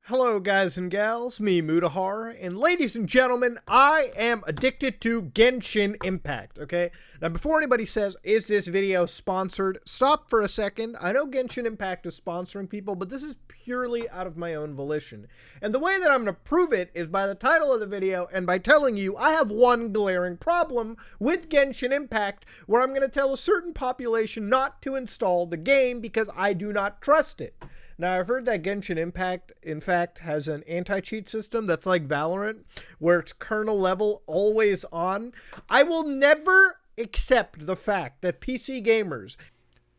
Hello guys and gals, me Mutahar, and ladies and gentlemen, I am addicted to Genshin Impact, okay? Now before anybody says, is this video sponsored, stop for a second. I know Genshin Impact is sponsoring people, but this is purely out of my own volition. And the way that I'm going to prove it is by the title of the video and by telling you I have one glaring problem with Genshin Impact where I'm going to tell a certain population not to install the game because I do not trust it. Now, I've heard that Genshin Impact, in fact, has an anti-cheat system that's like Valorant, where it's kernel level, always on. I will never accept the fact that PC gamers...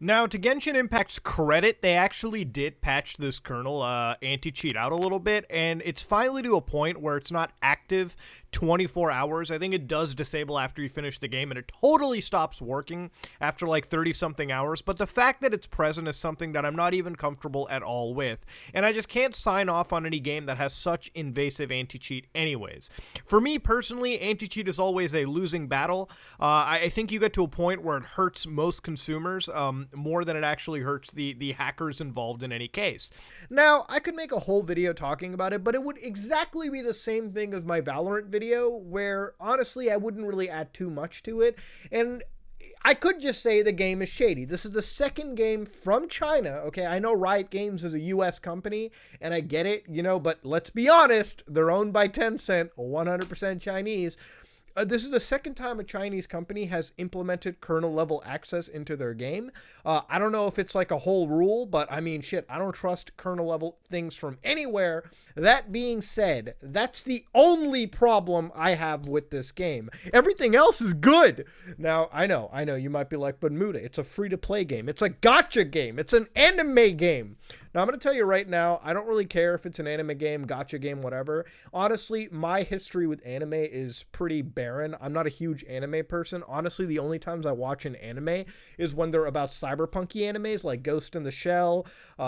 Now, to Genshin Impact's credit, they actually did patch this kernel anti-cheat out a little bit, and it's finally to a point where it's not active 24 hours. I think it does disable after you finish the game, and it totally stops working after like 30-something hours, but the fact that it's present is something that I'm not even comfortable at all with, and I just can't sign off on any game that has such invasive anti-cheat anyways. For me personally, anti-cheat is always a losing battle. I think you get to a point where it hurts most consumers, more than it actually hurts the hackers involved in any case. Now, I could make a whole video talking about it, but it would exactly be the same thing as my Valorant video, where honestly I wouldn't really add too much to it, and I could just say the game is shady. This is the second game from China, okay? I know Riot Games is a US company, and I get it, you know, but let's be honest, they're owned by Tencent, 100% Chinese. This is the second time a Chinese company has implemented kernel-level access into their game. I don't know if it's like a whole rule, but I mean, shit, I don't trust kernel-level things from anywhere. That being said, that's the only problem I have with this game. Everything else is good. Now, I know, you might be like, but Muda, it's a free-to-play game. It's a gacha game. It's an anime game. Now, I'm going to tell you right now, I don't really care if it's an anime game, gacha game, whatever. Honestly, my history with anime is pretty barren. I'm not a huge anime person. Honestly, the only times I watch an anime is when they're about cyberpunky animes like Ghost in the Shell,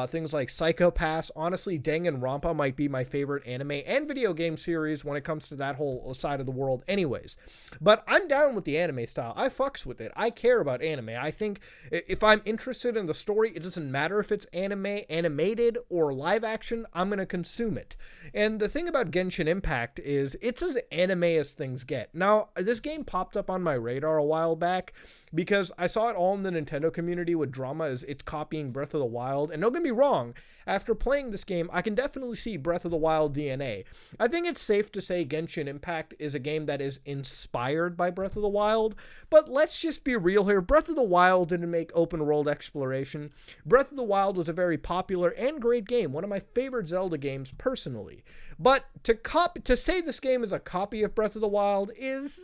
things like Psycho Pass. Honestly, Danganronpa might be my favorite anime and video game series when it comes to that whole side of the world anyways. But I'm down with the anime style. I fucks with it. I care about anime. I think if I'm interested in the story, it doesn't matter if it's animated or live action, I'm going to consume it. And the thing about Genshin Impact is it's as anime as things get. Now, this game popped up on my radar a while back because I saw it all in the Nintendo community with drama as it's copying Breath of the Wild. And don't get me wrong, after playing this game, I can definitely see Breath of the Wild DNA. I think it's safe to say Genshin Impact is a game that is inspired by Breath of the Wild, but let's just be real here. Breath of the Wild didn't make open world exploration. Breath of the Wild was a very popular and great game, one of my favorite Zelda games personally. But to say this game is a copy of Breath of the Wild is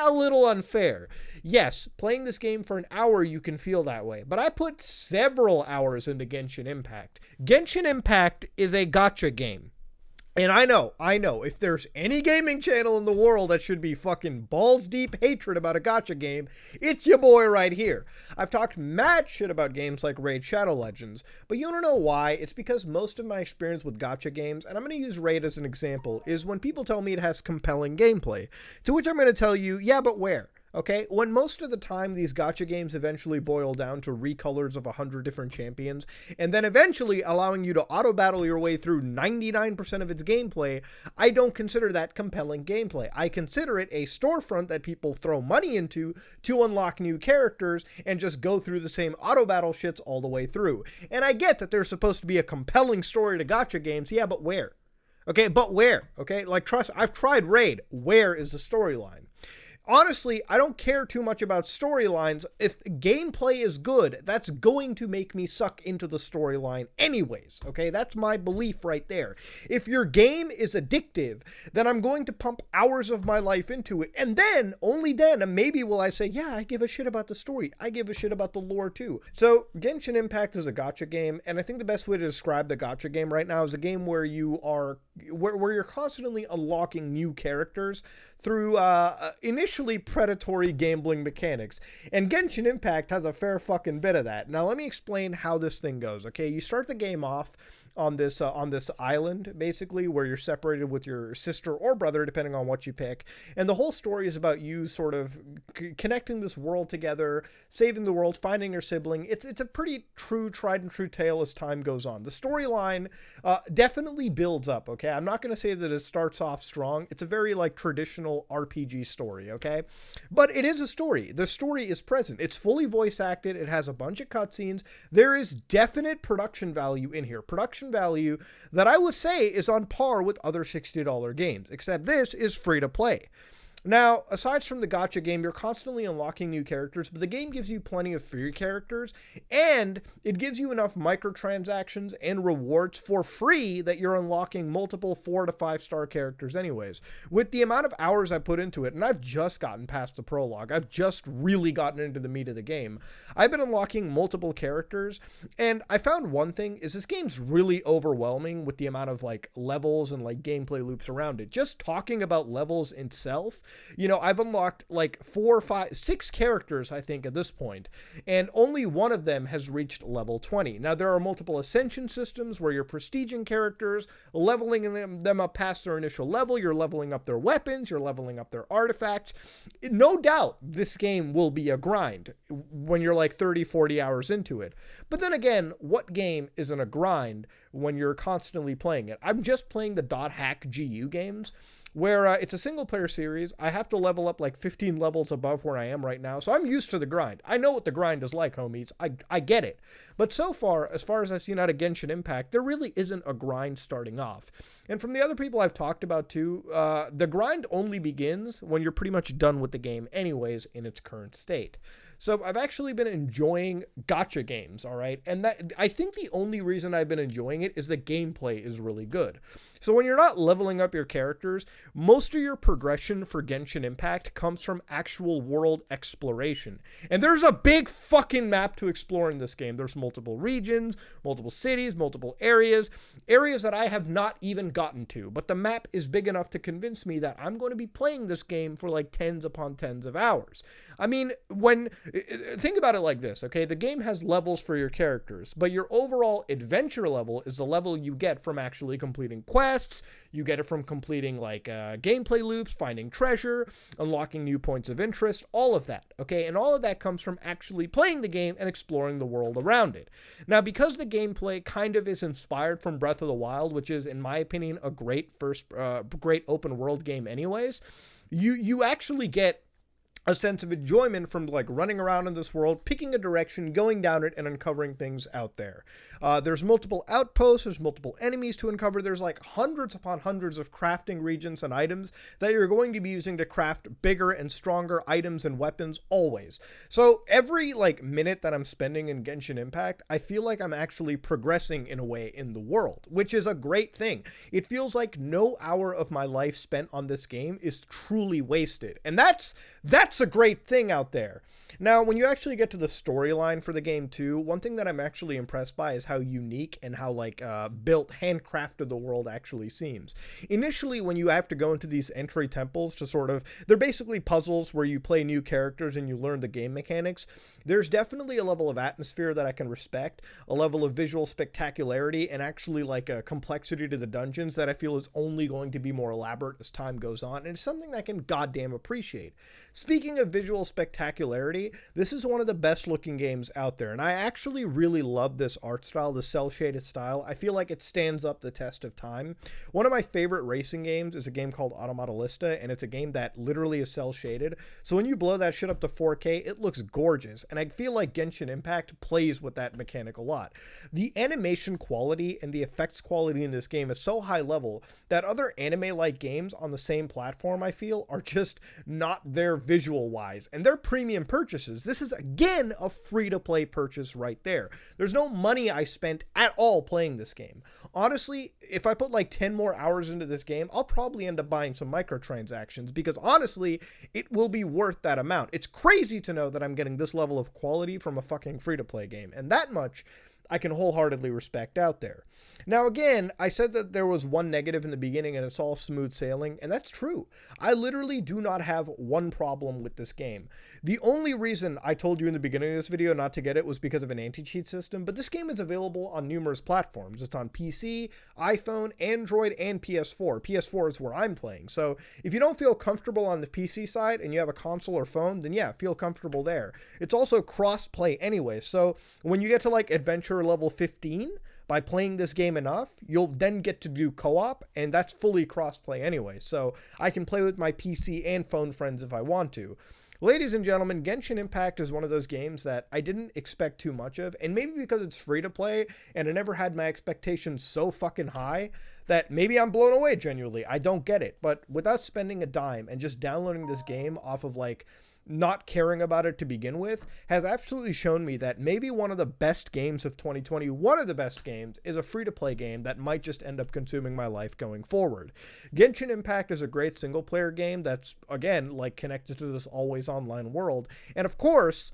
a little unfair. Yes, playing this game for an hour you can feel that way, but I put several hours into Genshin Impact. Genshin Impact is a gacha game. And I know, if there's any gaming channel in the world that should be fucking balls deep hatred about a gacha game, it's your boy right here. I've talked mad shit about games like Raid Shadow Legends, but you don't know why. It's because most of my experience with gacha games, and I'm going to use Raid as an example, is when people tell me it has compelling gameplay. To which I'm going to tell you, yeah, but where? Okay, when most of the time these gacha games eventually boil down to recolors of 100 different champions, and then eventually allowing you to auto-battle your way through 99% of its gameplay, I don't consider that compelling gameplay. I consider it a storefront that people throw money into to unlock new characters and just go through the same auto-battle shits all the way through. And I get that there's supposed to be a compelling story to gacha games, yeah, but where? Okay, but where? Okay, like, trust, I've tried Raid. Where is the storyline? Honestly, I don't care too much about storylines. If gameplay is good, that's going to make me suck into the storyline anyways, okay? That's my belief right there. If your game is addictive, then I'm going to pump hours of my life into it, and then, only then, maybe will I say, yeah, I give a shit about the story. I give a shit about the lore too. So, Genshin Impact is a gacha game, and I think the best way to describe the gacha game right now is a game where where you're constantly unlocking new characters through initially predatory gambling mechanics. And Genshin Impact has a fair fucking bit of that. Now let me explain how this thing goes, okay? You start the game off on this island, basically, where you're separated with your sister or brother, depending on what you pick. And the whole story is about you sort of connecting this world together, saving the world, finding your sibling. It's a pretty tried and true tale as time goes on. The storyline definitely builds up. Okay, I'm not going to say that it starts off strong. It's a very like traditional RPG story. Okay, but it is a story. The story is present. It's fully voice acted. It has a bunch of cutscenes. There is definite production value in here. Production value that I would say is on par with other $60 games, except this is free to play. Now, aside from the gacha game, you're constantly unlocking new characters, but the game gives you plenty of free characters, and it gives you enough microtransactions and rewards for free that you're unlocking multiple 4 to 5 star characters anyways. With the amount of hours I put into it, and I've just gotten past the prologue, I've just really gotten into the meat of the game, I've been unlocking multiple characters, and I found one thing is this game's really overwhelming with the amount of like levels and like gameplay loops around it. Just talking about levels itself, you know, I've unlocked like 4, 5, 6 characters, I think, at this point, and only one of them has reached level 20. Now, there are multiple ascension systems where you're prestiging characters, leveling them up past their initial level, you're leveling up their weapons, you're leveling up their artifacts. No doubt this game will be a grind when you're like 30, 40 hours into it. But then again, what game isn't a grind when you're constantly playing it? I'm just playing the .hack GU games, where it's a single player series. I have to level up like 15 levels above where I am right now. So I'm used to the grind. I know what the grind is like, homies. I get it. But so far as I've seen out of Genshin Impact, there really isn't a grind starting off. And from the other people I've talked about too, the grind only begins when you're pretty much done with the game anyways in its current state. So I've actually been enjoying gacha games, all right? And that, I think the only reason I've been enjoying it is the gameplay is really good. So when you're not leveling up your characters, most of your progression for Genshin Impact comes from actual world exploration. And there's a big fucking map to explore in this game. There's multiple regions, multiple cities, multiple areas that I have not even gotten to. But the map is big enough to convince me that I'm going to be playing this game for like tens upon tens of hours. I mean, think about it like this, okay? The game has levels for your characters, but your overall adventure level is the level you get from actually completing quests. You get it from completing like gameplay loops, finding treasure, unlocking new points of interest, all of that, okay? And all of that comes from actually playing the game and exploring the world around it. Now, because the gameplay kind of is inspired from Breath of the Wild, which is, in my opinion, a great great open world game anyways, you actually get a sense of enjoyment from like running around in this world, picking a direction, going down it, and uncovering things out there. There's multiple outposts, there's multiple enemies to uncover, there's like hundreds upon hundreds of crafting regions and items that you're going to be using to craft bigger and stronger items and weapons always. So every like minute that I'm spending in Genshin Impact, I feel like I'm actually progressing in a way in the world, which is a great thing. It feels like no hour of my life spent on this game is truly wasted. And that's a great thing out there. Now, when you actually get to the storyline for the game too, one thing that I'm actually impressed by is how unique and how like built, handcrafted the world actually seems. Initially, when you have to go into these entry temples to sort of, they're basically puzzles where you play new characters and you learn the game mechanics. There's definitely a level of atmosphere that I can respect, a level of visual spectacularity, and actually like a complexity to the dungeons that I feel is only going to be more elaborate as time goes on, and it's something that I can goddamn appreciate. Speaking of visual spectacularity, this is one of the best looking games out there, and I actually really love this art style, the cel-shaded style. I feel like it stands up the test of time. One of my favorite racing games is a game called Automobilista, and it's a game that literally is cel-shaded, so when you blow that shit up to 4K, it looks gorgeous. And I feel like Genshin Impact plays with that mechanic a lot. The animation quality and the effects quality in this game is so high level that other anime-like games on the same platform, I feel, are just not there visual-wise. And they're premium purchases. This is, again, a free-to-play purchase right there. There's no money I spent at all playing this game. Honestly, if I put like 10 more hours into this game, I'll probably end up buying some microtransactions because honestly, it will be worth that amount. It's crazy to know that I'm getting this level of quality from a fucking free-to-play game, and that much I can wholeheartedly respect out there. Now, again, I said that there was one negative in the beginning and it's all smooth sailing, and that's true. I literally do not have one problem with this game. The only reason I told you in the beginning of this video not to get it was because of an anti-cheat system, but this game is available on numerous platforms. It's on PC, iPhone, Android, and PS4. PS4 is where I'm playing. So if you don't feel comfortable on the PC side and you have a console or phone, then yeah, feel comfortable there. It's also cross-play anyway, so when you get to like adventure level 15, by playing this game enough, you'll then get to do co-op, and that's fully cross-play anyway, so I can play with my PC and phone friends if I want to. Ladies and gentlemen, Genshin Impact is one of those games that I didn't expect too much of, and maybe because it's free to play, and I never had my expectations so fucking high, that maybe I'm blown away genuinely. I don't get it, but without spending a dime and just downloading this game off of like not caring about it to begin with, has absolutely shown me that maybe one of the best games of 2020, one of the best games, is a free-to-play game that might just end up consuming my life going forward. Genshin Impact is a great single-player game that's, again, like connected to this always online world. And of course,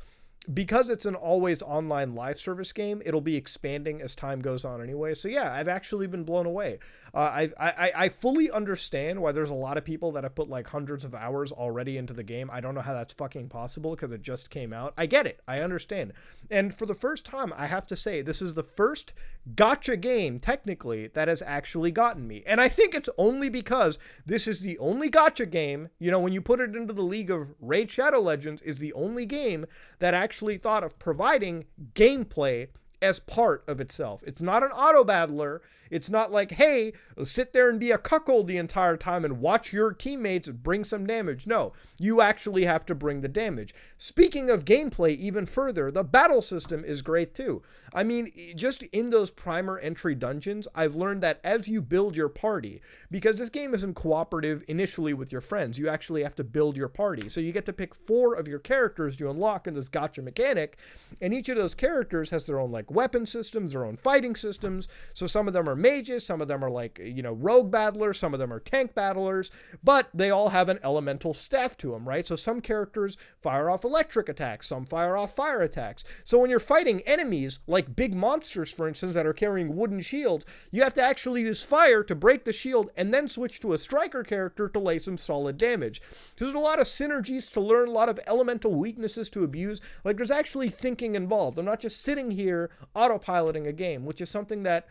because it's an always online live service game, it'll be expanding as time goes on anyway. So yeah, I've actually been blown away. I fully understand why there's a lot of people that have put like hundreds of hours already into the game. I don't know how that's fucking possible because it just came out. I get it. I understand. And for the first time, I have to say, this is the first gacha game, technically, that has actually gotten me. And I think it's only because this is the only gacha game, you know, when you put it into the league of Raid Shadow Legends, is the only game that actually thought of providing gameplay as part of itself. It's not an auto battler. It's not like, hey, sit there and be a cuckold the entire time and watch your teammates bring some damage. No, you actually have to bring the damage. Speaking of gameplay even further, the battle system is great too. I mean, just in those primer entry dungeons, I've learned that as you build your party, because this game isn't cooperative initially with your friends, you actually have to build your party. So you get to pick 4 of your characters you unlock in this gacha mechanic, and each of those characters has their own like weapon systems, their own fighting systems. So some of them are mages, some of them are like, you know, rogue battlers, some of them are tank battlers, but they all have an elemental staff to them, right? So some characters fire off electric attacks, some fire off fire attacks. So when you're fighting enemies, like big monsters, for instance, that are carrying wooden shields, you have to actually use fire to break the shield and then switch to a striker character to lay some solid damage. So there's a lot of synergies to learn, a lot of elemental weaknesses to abuse. Like, there's actually thinking involved. I'm not just sitting here autopiloting a game, which is something that,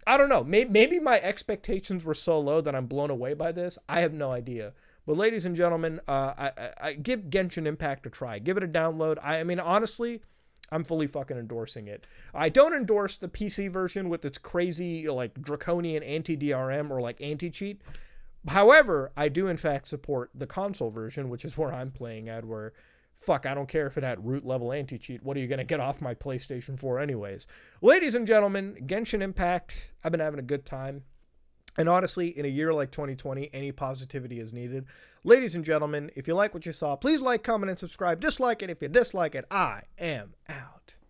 I don't know, maybe my expectations were so low that I'm blown away by this. I have no idea. But ladies and gentlemen, I give Genshin Impact a try. Give it a download. I mean, honestly, I'm fully fucking endorsing it. I don't endorse the PC version with its crazy, like, draconian anti-DRM or, like, anti-cheat. However, I do, in fact, support the console version, which is where I'm playing at, where, fuck, I don't care if it had root-level anti-cheat. What are you going to get off my PlayStation 4 anyways? Ladies and gentlemen, Genshin Impact, I've been having a good time. And honestly, in a year like 2020, any positivity is needed. Ladies and gentlemen, if you like what you saw, please like, comment, and subscribe. Dislike it if you dislike it. I am out.